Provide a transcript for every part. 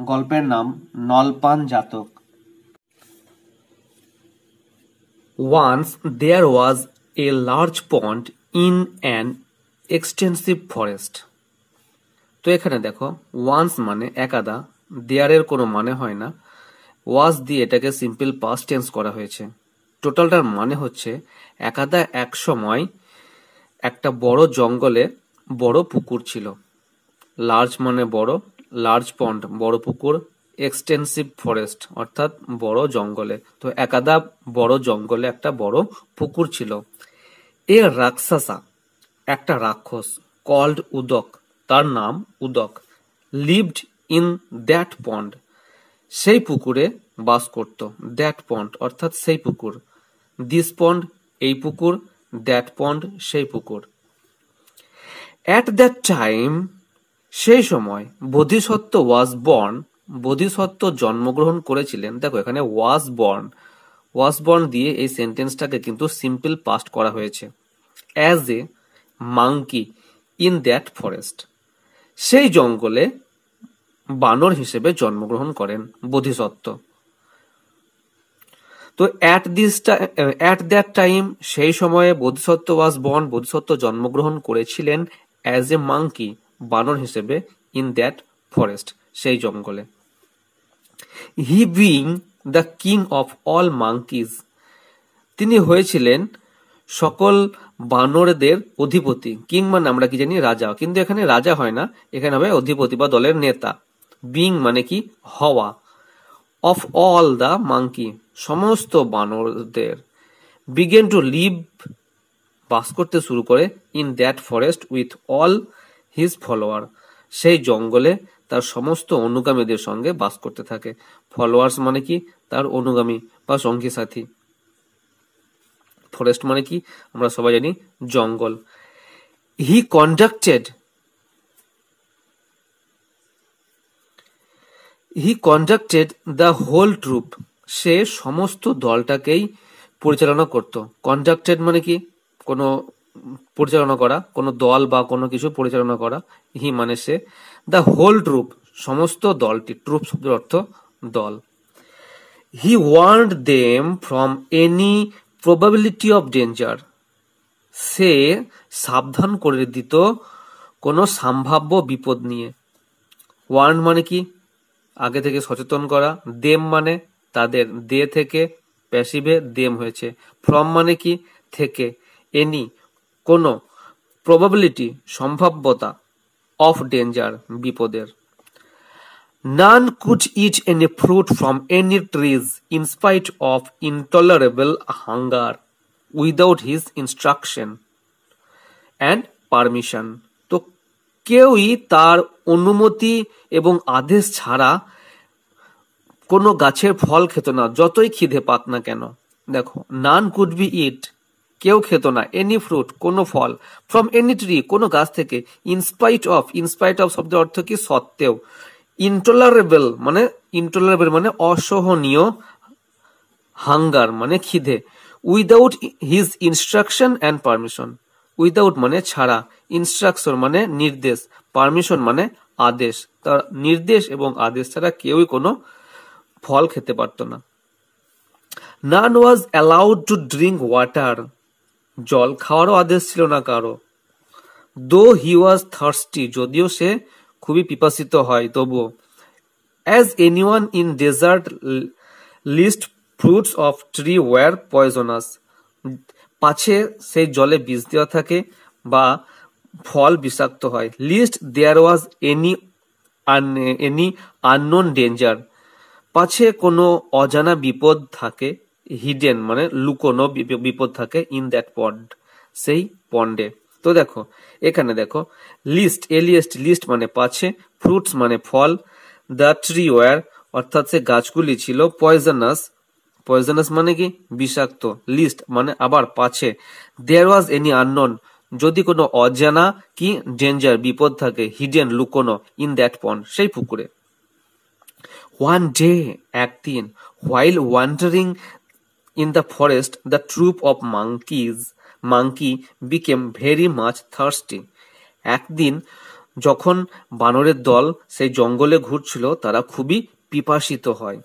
গল্পের নাম নলপান জাতক। Once there was a large pond in an extensive forest. তো এখানে দেখো ওয়ান্স মানে একাদা, দেয়ারের কোনো মানে হয় না, ওয়াজ দিয়ে এটাকে সিম্পল পাস্ট টেন্স করা হয়েছে। টোটালটার মানে হচ্ছে একাদা এক সময় একটা বড় জঙ্গলে বড় পুকুর ছিল। লার্জ মানে বড়, লার্জ পন্ড বড় পুকুর, এক্সটেন্সিভ ফরেস্ট অর্থাৎ বড় জঙ্গলে। তো একাদা বড় জঙ্গলে একটা বড় পুকুর ছিল। এ রাক্ষসা একটা রাক্ষস, কল্ড উদক তার নাম উদক, লিভড ইন দ্যাট পন্ড সেই পুকুরে বাস করত। দ্যাট পন্ড অর্থাৎ সেই পুকুর, দিস পন্ড এই পুকুর, দ্যাট পন্ড সেই পুকুর। অ্যাট দ্যাট টাইম সেই সময় বোধিসত্ত্ব ওয়াজ বর্ন বোধিসত্ত্ব জন্মগ্রহণ করেছিলেন। দেখো এখানে ওয়াজ বর্ন দিয়ে এই সেন্টেন্সটাকে কিন্তু সিম্পল পাস্ট করা হয়েছে। As a monkey in that forest সেই জঙ্গলে বানর হিসেবে জন্মগ্রহণ করেন বোধিসত্ত্ব। তো অ্যাট দ্যাট টাইম সেই সময়ে বোধিসত্ত্ব ওয়াজ বর্ন বোধিসত্ত্ব জন্মগ্রহণ করেছিলেন অ্যাজ এ মাঙ্কি বানর হিসেবে ইন দ্যাট ফরেস্ট সেই জঙ্গলে। He being the king of all monkeys তিনি হয়েছিলেন সকল বানরদের অধিপতি। কিং মানে আমরা কি জানি রাজা, কিন্তু এখানে রাজা হয় না, এখানে হবে অধিপতি বা দলের নেতা। বিং মানে কি হওয়া, অফ অল দ্য মাঙ্কি সমস্ত বানরদের, বিগেন টু লিভ বাস করতে শুরু করে in that forest with all his follower সেই জঙ্গলে তার সমস্ত অনুগামীদের সঙ্গে বাস করতে থাকে। ফলোয়ার্স মানে কি তার অনুগামী বা সঙ্গী সাথী। ফরেস্ট মানে কি আমরা সবাই জানি জঙ্গল। হি কন্ডাক্টেড দ্য হোল ট্রুপ সে সমস্ত দলটাকেই পরিচালনা করত। কন্ডাক্টেড মানে কি কোনো পরিচালনা করা, কোনো দল বা কোনো কিছু পরিচালনা করা। হি মানে সে, দ্য হোল ট্রুপ সমস্ত দলটি, ট্রুপ শব্দের অর্থ দল। He warned them from any probability of danger সে সাবধান করে দিত কোনো সম্ভাব্য বিপদ নিয়ে। ওয়ার্ন মানে কি আগে থেকে সচেতন করা, দেম মানে তাদের, দে থেকে প্যাসিভে দেম হয়েছে, ফ্রম মানে কি থেকে, এনি কোনো, প্রবাবিলিটি সম্ভাব্যতা, অফ ডেঞ্জার বিপদের। None could eat any fruit from any trees in spite of intolerable hunger without his instruction and permission. তো কেউই তার অনুমতি এবং আদেশ ছাড়া কোনো গাছের ফল খেত না, যতই খিদে পাক না কেন। দেখো none could be eat কেউ খেত না, এনি ফ্রুট কোনো ফল, ফ্রম এনি ট্রি কোনো গাছ থেকে, ইনস্পাইট অফ শব্দের অর্থ কি সত্ত্বেও, ইনটলারেবল মানে অসহনীয়, হাঙ্গার মানে খিদে, without his instruction and permission, without মানে ছাড়া, ইনস্ট্রাকশন মানে নির্দেশ, পারমিশন মানে আদেশ, তার নির্দেশ এবং আদেশ ছাড়া কেউই কোনো ফল খেতে পারত না। নান ওয়াজ অ্যালাউড টু ড্রিঙ্ক ওয়াটার জল খাওয়ারও আদেশ ছিল না কারো। দো হি ওয়াজ থার্স্টি যদিও সে খুবই পিপাসিত হয় তবুও। As anyone in desert list fruits of tree were poisonous পাছে সেই জলে বিষ দেওয়া থাকে বা ফল বিষাক্ত হয়। লিস্ট দেয়ার ওয়াজ এনি আননোন ডেঞ্জার পাছে কোনো অজানা বিপদ থাকে, হিডেন মানে লুকোনো বিপদ থাকে, ইন দ্যাট পন্ড সেই পন্ডে। তো দেখো এখানে দেখো লিস্ট লিস্ট মানে পাছে, ফ্রুটস মানে ফল, দ্য ট্রি ওয়ার অর্থাৎ সে গাছগুলি ছিল, পয়জনাস মানে কি বিষাক্ত, লিস্ট মানে আবার পাছে, দেয়ার ওয়াজ এনি আননোন যদি কোনো অজানা কি ডেঞ্জার বিপদ থাকে, হিডেন লুকোনো, ইন দ্যাট পন্ড সেই পুকুরে। ওয়ান ডে একদিন, while wandering in the forest the troop of monkey became very much thirsty. একদিন যখন বানরের দল সেই জঙ্গলে ঘুরছিল তারা খুবই পিপাসিত হয়।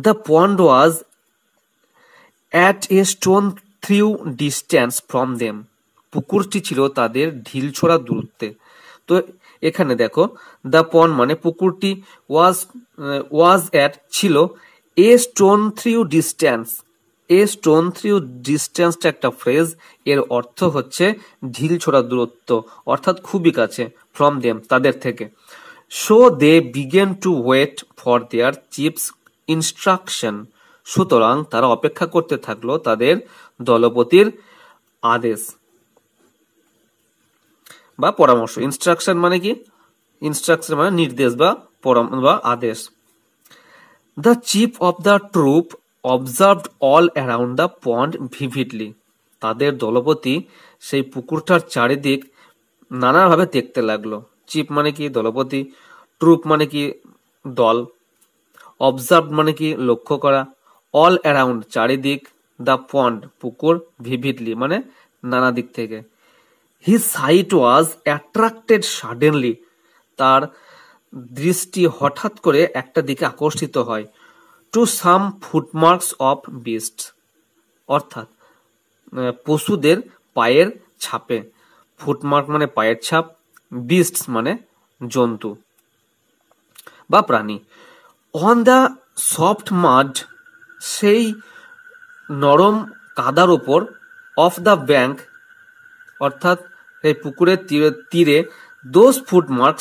The pond was at a stone throw distance from them. পুকুরটি ছিল তাদের ঢিল ছোড়া দূরত্বে। তো এখানে দেখো দ্য পন্ড মানে পুকুরটি, ওয়াজ অ্যাট ছিল a stone throw distance. A stone throw ডিস্ট্যান্সটা একটা ফ্রেজ, এর অর্থ হচ্ছে ঢিল ছোড়া দূরত্ব, অর্থাৎ খুবই কাছে, ফ্রম দেম তাদের থেকে। So they began to wait for their chiefs instruction. সুতরাং তারা অপেক্ষা করতে থাকলো তাদের দলপতির আদেশ বা পরামর্শ। ইনস্ট্রাকশন মানে কি? ইনস্ট্রাকশন মানে নির্দেশ বা আদেশ। The chief of the troop observed all around the pond vividly. তাদের দলপতি সেই পুকুরটার চারিদিক নানাভাবে দেখতে লাগলো। চিফ মানে কি? দলপতি। ট্রুপ মানে কি? দল। অবজার্ভ মানে কি? লক্ষ্য করা। অল অ্যারাউন্ড চারিদিক, দ্য পন্ড পুকুর, ভিভিডলি মানে নানা দিক থেকে। His sight was attracted suddenly. তার দৃষ্টি হঠাৎ করে একটা দিকে আকর্ষিত হয়। To some footmarks of beasts, অর্থাৎ পশুদের পায়ের ছাপে। ফুটমার্ক মানে পায়ের ছাপ, বিস্টস মানে জন্তু বা প্রাণী। অন দ্য সফট মাড, সেই নরম কাদার উপর, অফ দ্য ব্যাঙ্ক অর্থাৎ এই পুকুরের তীরে, দোজ ফুটমার্ক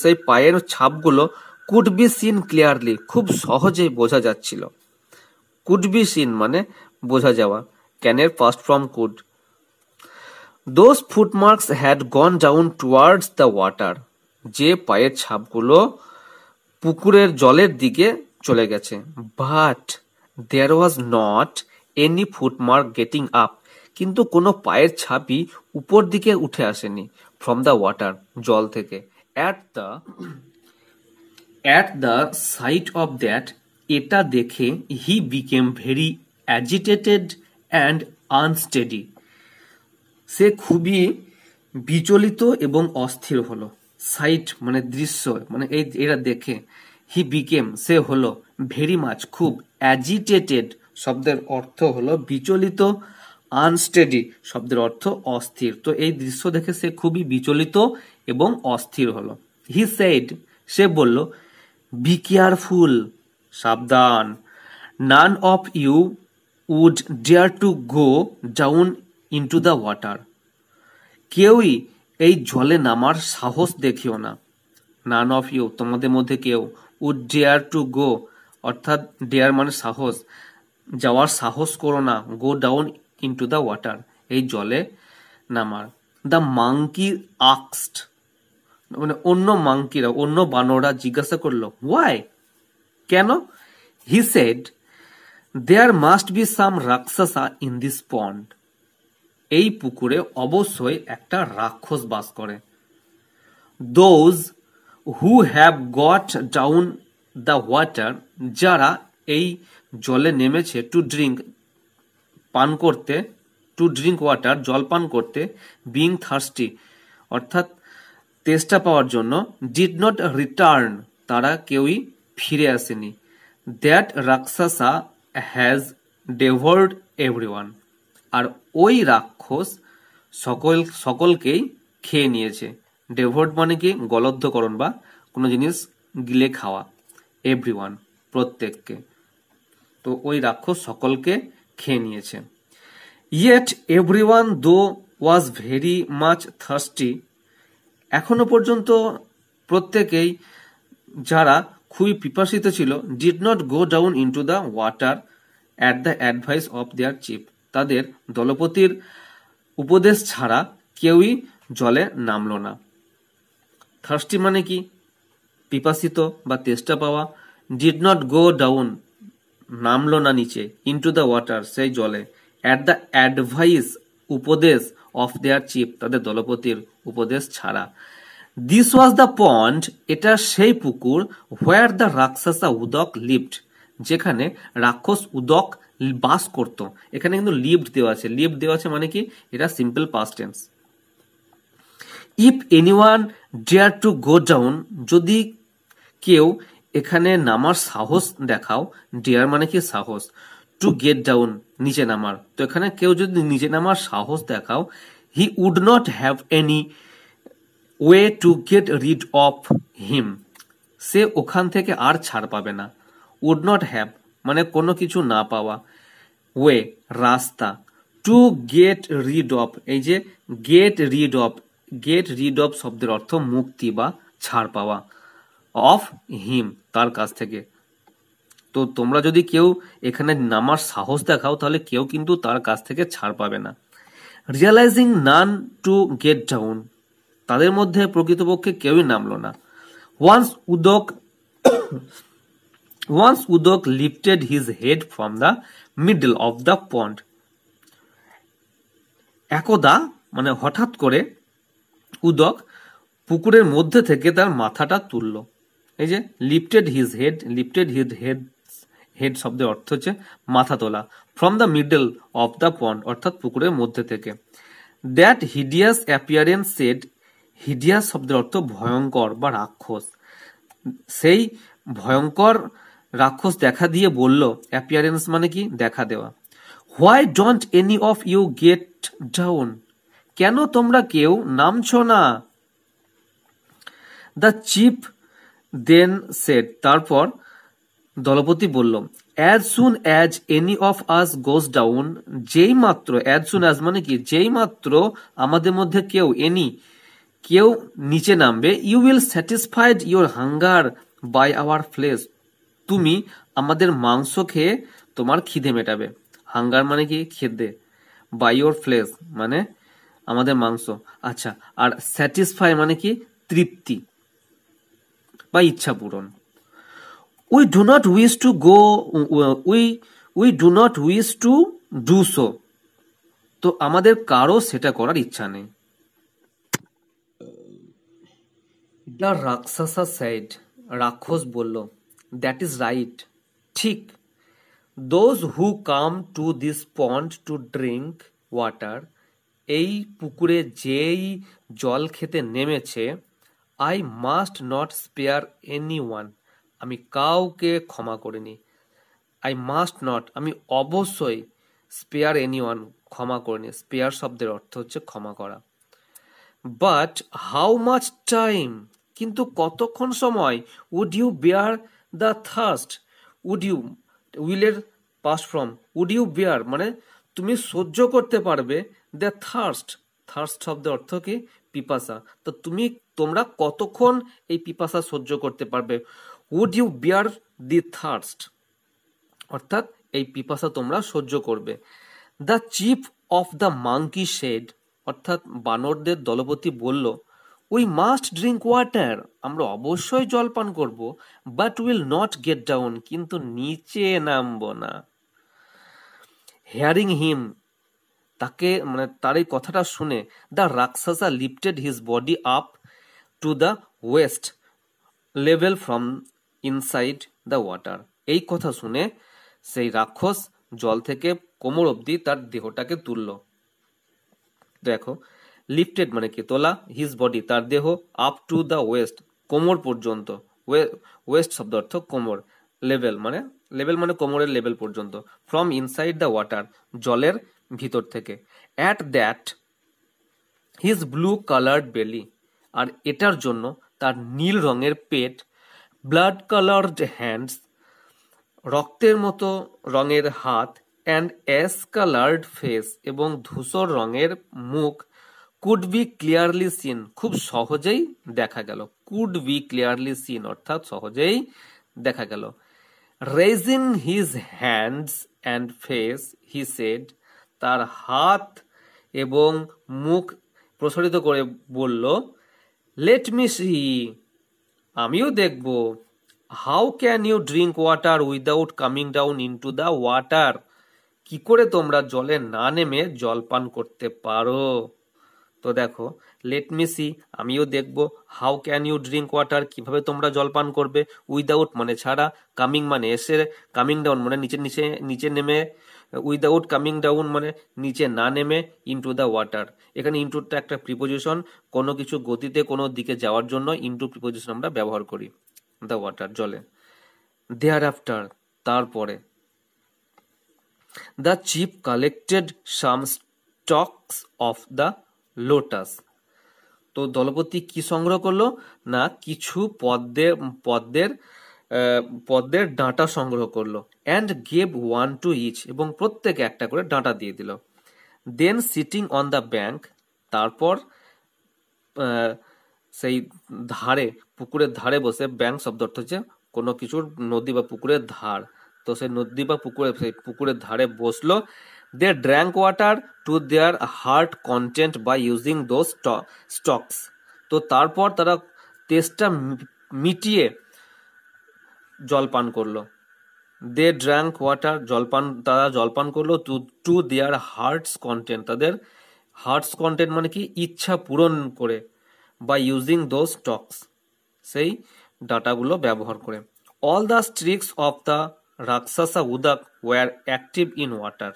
সেই পায়ের ছাপগুলো কুড বি সিন ক্লিয়ারলি, খুব সহজেই বোঝা যাচ্ছিল। কুড বি সিন মানে বোঝা যাওয়া, ক্যানের past form could. Those footmarks had gone down towards the water, যে পায়ের ছাপগুলো পুকুরের জলের দিকে চলে গেছে। But there was not any footmark getting up, কিন্তু কোনো পায়ের ছাপই উপর দিকে উঠে আসেনি। ফ্রম দ্য ওয়াটার, জল থেকে। At the sight of that, এটা দেখে he became very agitated and unsteady, সে খুবই বিচলিত এবং অস্থির হলো। সাইট মানে দৃশ্য, মানে এরা দেখে। হি বিকেম সে হলো, ভেরি মাচ খুব, অ্যাজিটেটেড শব্দের অর্থ হলো বিচলিত, আনস্টেডি শব্দের অর্থ অস্থির। তো এই দৃশ্য দেখে সে খুবই বিচলিত এবং অস্থির হলো। হি সেড, সে বলল, বি কেয়ারফুল, সাবধান। None of you would dare to go down into the water, কেউই এই জলে নামার সাহস দেখিও না। নান অফ ইউ তোমাদের মধ্যে কেউ, উড ডেয়ার টু গো অর্থাৎ ডেয়ার মানে সাহস, যাওয়ার সাহস করো না, গো ডাউন ইন্টু দ্য ওয়াটার এই জলে নামার। দ্য মাঙ্কি আস্কড, মানে অন্য বানররা জিজ্ঞাসা করলো, ওয়াই কেন? He said, there must be some rakshasa in this pond, এই পুকুরে অবশ্যই একটা রাক্ষস বাস করে। Those who have got down the water, যারা এই জলে নেমেছে, টু ড্রিঙ্ক পান করতে, টু ড্রিঙ্ক ওয়াটার জল পান করতে, বিং থার্স্টি অর্থাৎ তেষ্টা পাওয়ার জন্য, ডিড নট রিটার্ন তারা কেউই ফিরে আসেনি। দ্যাট রাক্ষসা হ্যাজ ডেভোর্ড এভরিওয়ান, আর ওই রাক্ষস সকলকেই খেয়ে নিয়েছে। ডেভোর্ড মানে কি? গলদ্ধকরণ বা কোনো জিনিস গিলে খাওয়া। এভরিওয়ান প্রত্যেককে, তো ওই রাক্ষস সকলকে খেয়ে নিয়েছে। ইয়েট এভরিওয়ান দো ওয়াজ ভেরি মাচ থার্স্টি, এখনো পর্যন্ত প্রত্যেকেই যারা খুবই পিপাসিত ছিল, did not go down into the water at the advice of their chief, তাদের দলপতির উপদেশ ছাড়া কেউই জলে নামলো না। থার্স্টি মানে কি? পিপাসিত বা তেষ্টা পাওয়া। ডিড নট গো ডাউন নামলো না নিচে, ইন্টু দ্য ওয়াটার সেই জলে, অ্যাট দ্য অ্যাডভাইস উপদেশ, অফ দেয়ার চিফ তাদের দলপতির উপদেশ ছাড়া। দিস ওয়াজ দ্য পন্ড, এটা সেই পুকুর, হোয়ার দ্য রাক্ষসা উদক লিভড, যেখানে রাক্ষস উদক বাস করত। এখানে কিন্তু লিভড দেওয়া আছে, লিভড দেওয়া আছে মানে কি? এটা simple past tense. If anyone dare to go down, যদি কেউ এখানে নামার সাহস দেখাও, ডেয়ার মানে কি সাহস, টু গেট ডাউন নিচে নামার, তো এখানে কেউ যদি নিচে নামার সাহস দেখাও, he would not have any way to get rid of him, সে ওখান থেকে আর ছাড় পাবে না। উড নট হ্যাভ মানে কোনো কিছু না পাওয়া, ওয়ে রাস্তা, টু গেট রিড অফ, এই যে গেট রিড অফ শব্দের অর্থ মুক্তি বা ছাড় পাওয়া, অফ হিম তার কাছ থেকে। তো তোমরা যদি কেউ এখানে নামার সাহস দেখাও তাহলে কেউ কিন্তু তার কাছ থেকে ছাড় পাবে না। Realizing none to get down, তাদের মধ্যে প্রকৃতপক্ষে কেউই নামলো না। Once Udak lifted his head from the middle of the pond, একদা মানে হঠাৎ করে উদক পুকুরের মধ্যে থেকে তার মাথাটা তুলল। এই যে লিফটেড হিজ হেড শব্দের অর্থ হচ্ছে মাথা তোলা, from the middle of the pond অর্থাৎ পুকুরের মধ্যে থেকে। That hideous appearance said, hideous শব্দের অর্থ ভয়ঙ্কর বা রাক্ষস, সেই ভয়ঙ্কর রাক্ষস দেখা দিয়ে বলল, অ্যাপিয়ারেন্স মানে কি দেখা দেওয়া, why don't any of you get down, কেন তোমরা কেউ নামছো না। দ্য চিফ দেন সেড, তারপর দলপতি বলল, as soon as any of us goes down, যেই মাত্র, অ্যাজ সুন অ্যাজ মানে কি যেই মাত্র আমাদের মধ্যে কেউ কেউ নিচে নামবে, you will satisfied your hunger by our flesh, তুমি আমাদের মাংস খেয়ে তোমার খিদে মেটাবে। হাঙ্গার মানে কি খিদে, বাই ইউর ফ্লেশ মানে আমাদের মাংস। আচ্ছা, আর স্যাটিসফাই মানে কি তৃপ্তি বা ইচ্ছা পূরণ। We do not wish to go, we do not wish to do so, তো আমাদের কারো সেটা করার ইচ্ছা নেই। The Rakshasa said, রাক্ষস বলল, that is right, ঠিক, those who come to this pond to drink water, এই পুকুরে যেই জল খেতে নেমেছে, I must not spare anyone, আমি কাউকে ক্ষমা করিনি। আই মাস্ট নট আমি অবশ্যই, স্পেয়ার এনিওয়ান ক্ষমা করিনি, স্পেয়ার শব্দের অর্থ হচ্ছে ক্ষমা করা। বাট হাউ মাচ টাইম, কিন্তু কতক্ষণ সময়, would you bear the thirst, would you উইলের past form, would you bear মানে তুমি সহ্য করতে পারবে, দ্য থার্স্ট শব্দের অর্থ কি পিপাসা, তো তোমরা কতক্ষণ এই পিপাসা সহ্য করতে পারবে। Would you bear the thirst অর্থাৎ এই পিপাসা তোমরা সহ্য করবে। The chief of the monkey said অর্থাৎ বানরদের দলপতি বলল, উই মাস্ট ড্রিঙ্ক ওয়াটার, আমরা অবশ্যই জল পান করব, but will not get down, কিন্তু নিচে নামবো না। হিয়ারিং হিম, তাকে মানে তার এই কথাটা শুনে, the rakshasa lifted his body up to the waist level from inside the water, এই কথা শুনে সেই রাক্ষস জল থেকে কোমর অবধি তার দেহটাকে তুলল। দেখো লিফটেড মানে কি তোলা, হিজ বডি তার দেহ, আপ টু দ্য ওয়েস্ট কোমর পর্যন্ত, ওয়েস্ট শব্দ অর্থ কোমর, লেভেল মানে কোমরের লেভেল পর্যন্ত, ফ্রম ইনসাইড দ্য ওয়াটার জলের ভিতর থেকে, at that his blue coloured বেলি, আর এটার জন্য তার নীল রঙের পেট, ব্লাড কালার্ড হ্যান্ডস রক্তের মতো রঙের হাত, অ্যান্ড অ্যাশ কালার্ড ফেস এবং ধূসর রঙের মুখ, কুড বি ক্লিয়ারলি সিন খুব সহজেই দেখা গেল, কুড বি ক্লিয়ারলি সিন অর্থাৎ সহজেই দেখা গেল। Raising his hands and face he said, তার হাত এবং মুখ প্রসারিত করে বলল, লেট মি সি, আমিও দেখব, how can you drink water without coming down into the water, কি করে তোমরা জলে না নেমে জল পান করতে পারো। তো দেখো লেট মি সি আমিও দেখব, how can you drink water কিভাবে তোমরা জল পান করবে, উইদাউট মানে ছাড়া, কামিং মানে এসে, কামিং ডাউন মানে নিচে নেমে, উইদাউট কামিং ডাউন মানে নিচে না নেমে ইনটু দ্য ওয়াটার। এখানে ইনটুটা একটা প্রিপোজিশন, কোনো কিছু গতিতে কোনো দিকে যাওয়ার জন্য ইনটু প্রিপোজিশন আমরা ব্যবহার করি, দ্য ওয়াটার জলে। দেয়ার আফটার তারপরে, the chief collected some stocks of the lotus. তো দলপতি কি সংগ্রহ করলো না কিছু পদ্মের ডাঁটা সংগ্রহ করলো। And gave one to each, এবং প্রত্যেকে একটা করে ডাঁটা দিয়ে দিল। Then sitting on the bank, তারপর সেই ধারে, পুকুরের ধারে বসে, ব্যাংক শব্দ অর্থ হচ্ছে কোনো কিছুর নদী বা পুকুরের ধার, তো সেই নদী বা সেই পুকুরের ধারে বসলো। They drank water to their heart content by using those stalks. তো তারপর তারা তেষ্টা মিটিয়ে জল পান করলো। দে ড্র্যাঙ্ক ওয়াটার, তারা জলপান করলো টু দেয়ার হার্টস কন্টেন্ট, তাদের হার্টস কন্টেন্ট মানে কি ইচ্ছা পূরণ করে, বা ইউজিং দোজ স্টকস, সেই ডাটাগুলো ব্যবহার করে। All the tricks of the rakshasa Udak were active in water.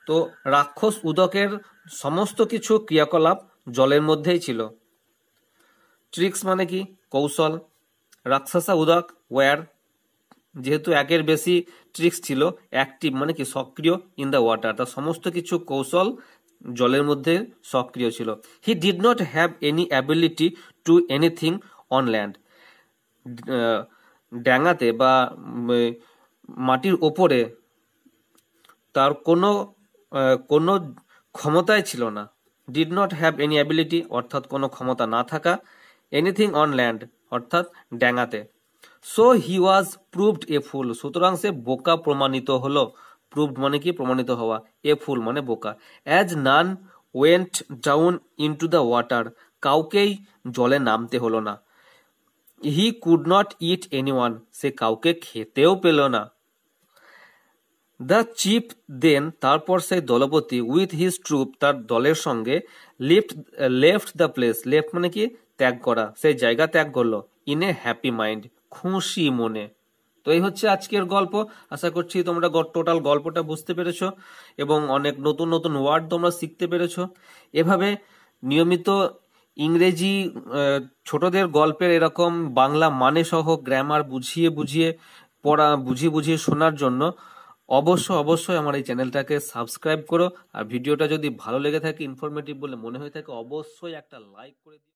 তো রাক্ষস উদকের সমস্ত কিছু ক্রিয়াকলাপ জলের মধ্যেই ছিল। ট্রিক্স মানে কি কৌশল, রাক্ষসা উদক ওয়ার যেহেতু একের বেশি ট্রিক্স ছিল, অ্যাক্টিভ মানে কি সক্রিয়, ইন দ্য ওয়াটার তার সমস্ত কিছু কৌশল জলের মধ্যে সক্রিয় ছিল। He did not have any ability to anything on land. ডাঙাতে বা মাটির ওপরে তার কোনো ক্ষমতাই ছিল না। Did not have any ability অর্থাৎ কোনো ক্ষমতা না থাকা, এনিথিং অন ল্যান্ড অর্থাৎ ডাঙাতে। সো হি ওয়াজ প্রুভড এ ফুল, সুতরাং সে বোকা প্রমাণিত হলো। প্রুভড মানে কি প্রমাণিত হওয়া, এ ফুল মানে বোকা। As none went down into the water, কাউকেই জলে নামতে হলো না। He could not eat anyone, সে কাউকে খেতেও পেল না। দ্য চিফ দেন, তারপর সেই দলপতি, উইথ হিজ ট্রুপ, তার দলের সঙ্গে, লেফট দ্য প্লেস, লেফট মানে কি ত্যাগ করা, সেই জায়গা ত্যাগ করলো। ইন এ হ্যাপি মাইন্ড, খুশি মনে। তো এই হচ্ছে আজকের গল্প। আশা করছি তোমরা টোটাল গল্পটা বুঝতে পেরেছো এবং অনেক নতুন নতুন ওয়ার্ড তোমরা শিখতে পেরেছো। এভাবে নিয়মিত ইংরেজি ছোটদের গল্পের এরকম বাংলা মানে সহ গ্রামার বুঝিয়ে বুঝিয়ে শোনার জন্য অবশ্যই আমার এই চ্যানেলটাকে সাবস্ক্রাইব করো। আর ভিডিওটা যদি ভালো লেগে থাকে, ইনফরমেটিভ বলে মনে হয়ে থাকে, অবশ্যই একটা লাইক করে দিও।